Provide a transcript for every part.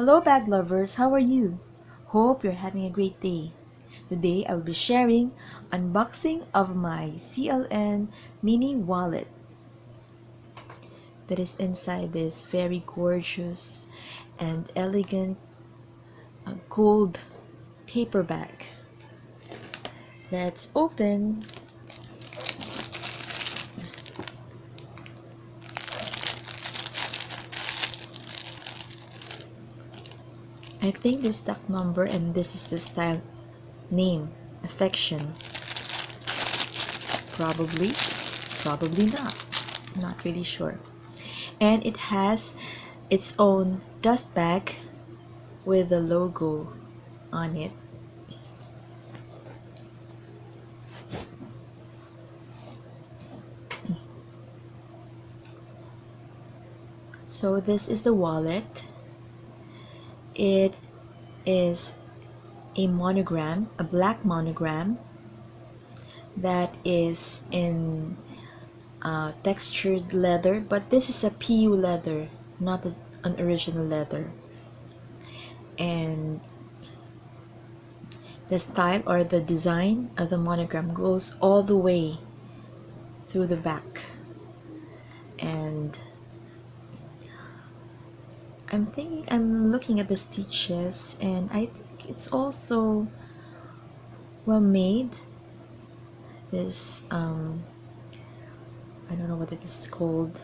Hello bag lovers, how are you? Hope you're having a great day. Today I'll be sharing unboxing of my CLN mini wallet that is inside this very gorgeous and elegant gold paper bag. Let's open. I think this stock number and this is the style name, affection. Probably not really sure. And it has its own dust bag with the logo on it. So this is the wallet. It is a monogram, a black monogram that is in textured leather, but this is a PU leather, not an original leather. And the style or the design of the monogram goes all the way through the back. And I'm looking at the stitches, and I think it's also well made. This I don't know what it is called.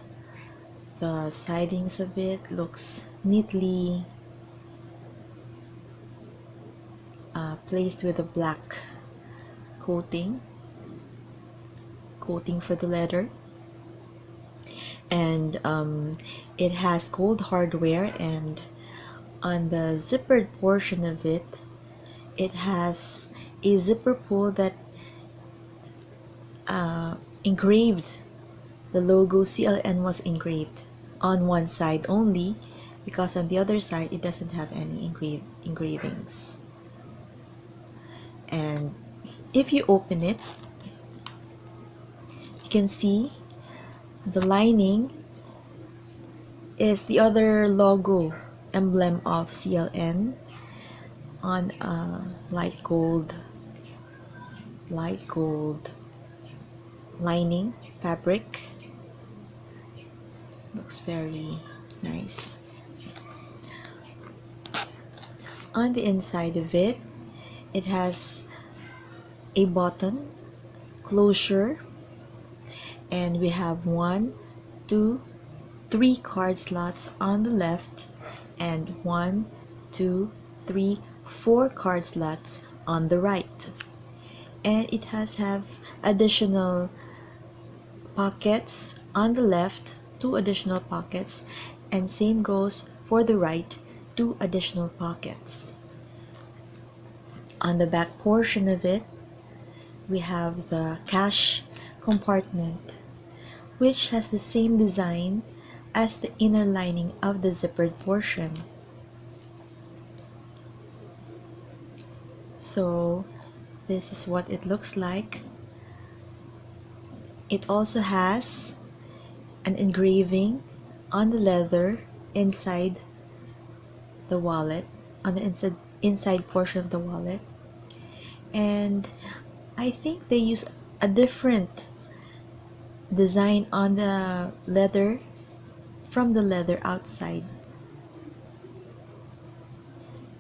The sidings of it looks neatly placed with a black coating for the leather, and it has gold hardware, and on the zippered portion of it, it has a zipper pull that engraved the logo CLN was engraved on one side only, because on the other side it doesn't have any engravings. And if you open it, you can see the lining is the other logo emblem of CLN on a light gold lining fabric. Looks very nice. On the inside of it, it has a button closure, and we have 1, 2, 3 card slots on the left, and 1, 2, 3, 4 card slots on the right. And it have additional pockets on the left, 2 additional pockets, and same goes for the right, 2 additional pockets. On the back portion of it, we have the cash compartment, which has the same design as the inner lining of the zippered portion. So this is what it looks like. It also has an engraving on the leather inside the wallet, on the inside portion of the wallet. And I think they use a different design on the leather from the leather outside,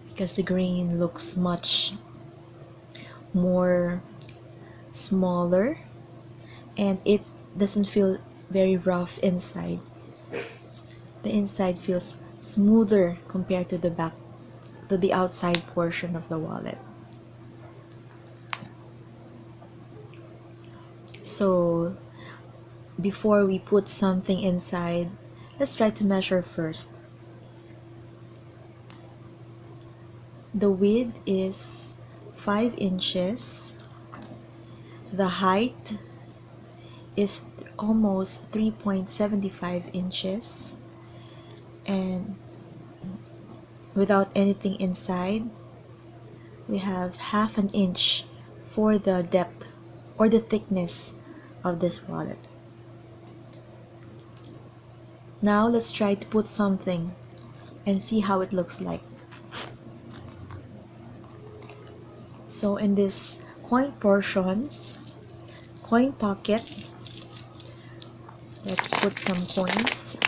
because the grain looks much more smaller and it doesn't feel very rough inside. The inside feels smoother compared to the outside portion of the wallet. So before we put something inside, let's try to measure first. The width is 5 inches. The height is almost 3.75 inches. And without anything inside, we have 1/2 inch for the depth or the thickness of this wallet. Now let's try to put something and see how it looks like. So in this coin portion, coin pocket, let's put some coins.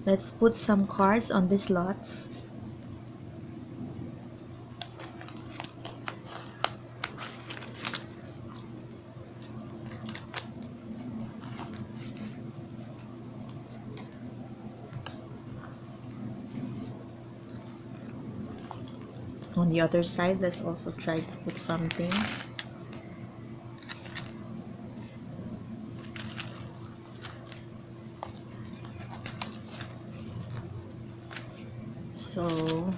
Let's put some cards on these lots. On the other side, let's also try to put something. So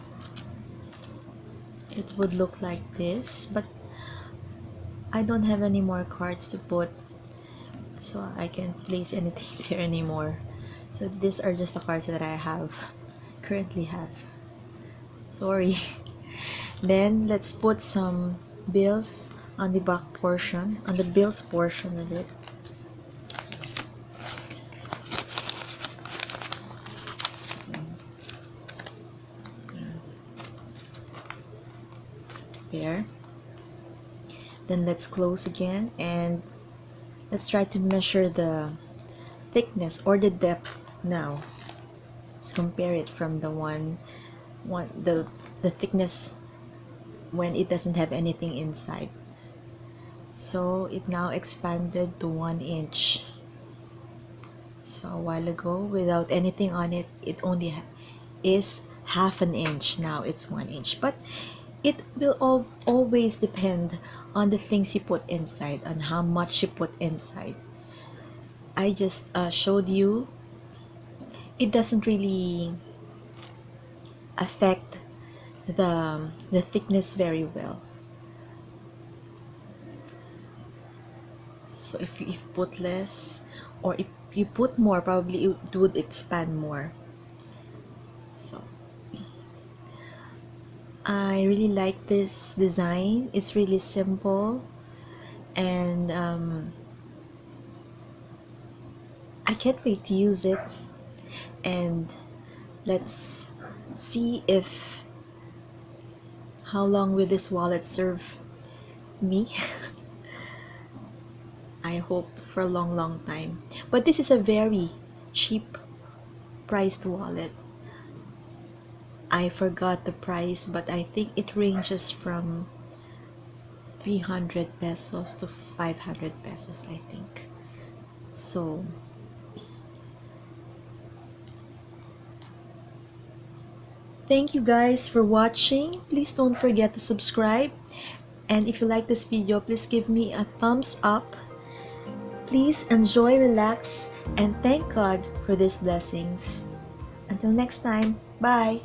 it would look like this, but I don't have any more cards to put, so I can't place anything there anymore. So these are just the cards that I currently have. Sorry. Then let's put some bills on the back portion, on the bills portion of it. There. Then let's close again, and let's try to measure the thickness or the depth now. Let's compare it from the thickness when it doesn't have anything inside. So it now expanded to 1 inch. So a while ago, without anything on it, it only is half an inch. Now it's 1 inch. But it will always depend on the things you put inside, on how much you put inside. I just showed you it doesn't really affect the thickness very well. So if you put less, or if you put more, probably it would expand more. So I really like this design. It's really simple, and I can't wait to use it. And let's see if how long will this wallet serve me. I hope for a long time. But this is a very cheap priced wallet. I forgot the price, but I think it ranges from 300 pesos to 500 pesos, I think. So thank you guys for watching. Please don't forget to subscribe, and if you like this video, please give me a thumbs up. Please enjoy, relax, and thank God for these blessings. Until next time, bye.